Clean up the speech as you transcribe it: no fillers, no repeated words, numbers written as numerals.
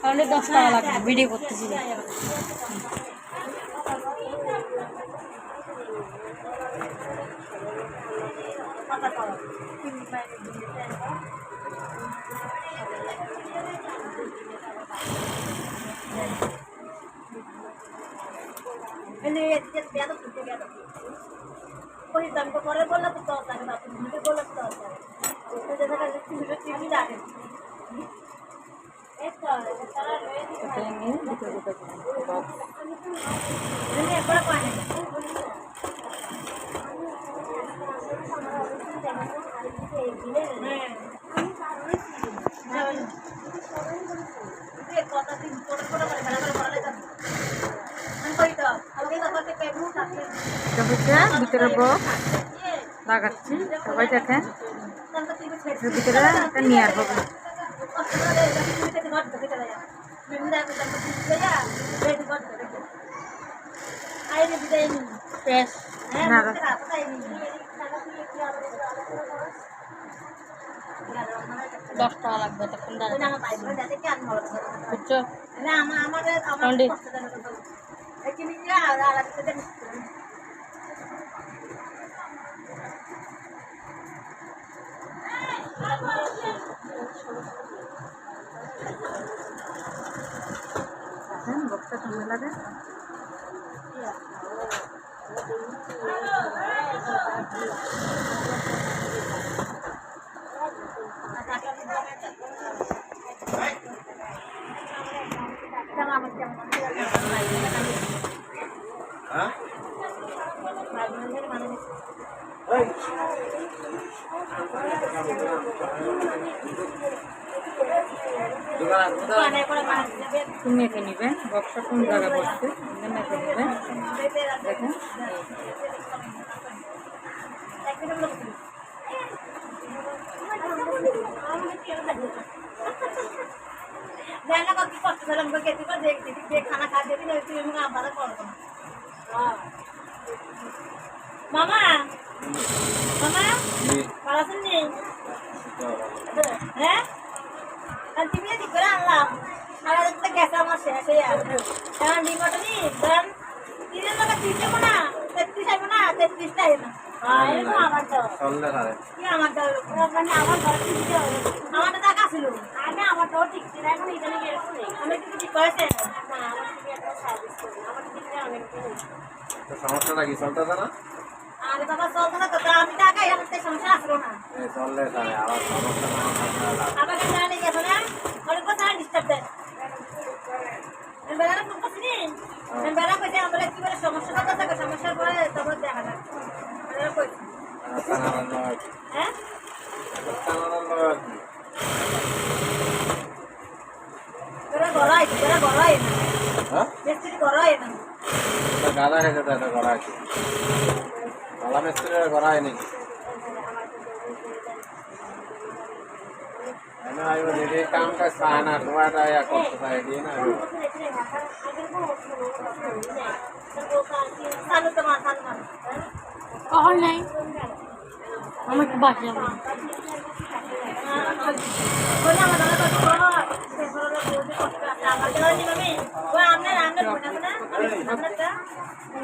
তাহলে 10 টাকা লাগবে ভিডিও করতেছিল। ভিতরে লাগাচ্ছি, সবাই দেখেন ভিতরে একটা নিয়ে আসবো। দশ টাকা লাগবে তখন বুঝছো? বক্সটা কেমন লাগে? মেখে নিবেন, বক্সটা কোন জায়গায় বসছে মেখে নিবেন। দেখেন মামা মামা ভালো আছেন নি? হ্যাঁ তুমি ঠিক করে আনলাম সারা গেছে আমার শেষ হয়ে এখন ডিমটা নি ধরেন 3 টাকা 30 টাকা না 33 আইব না 33 টাইম না আমার তো কি আমার তো মানে আমার ঘর ঠিক হবে আমার তো টাকা ছিল আগে আমার তো ঠিক ছিল এখন এখানে গেছে আমি কিন্তু ঠিক করেছে না আমার কি একটা সার্ভিস করি আমার ঠিক অনেক তো সমস্যাটা কি চলতেছে না? আরে বাবা চলতে না তো আমি টাকা এখানে সমস্যা আসলো না চললে তাহলে আবার সমস্যা না আবার জানি গেছে না অনেক কথা ডিস্টার্ব দেয় বেড়ানো ফোন করছি বেড়া কইছে আমরা কি করে সমস্যা কথা থাকে সমস্যার পরে তারপর দেখা যায় হ্যাঁ তোরা গড়াই হ্যাঁ মিস্ত্রি গড়াই না গাদা হয়ে যেত এটা গড়াই গলা মিস্ত্রির গড়াই নেই काम का साना तुम्हारा या करते था ये ना और नहीं हम एक बात है बोला हमारा तो वो हमने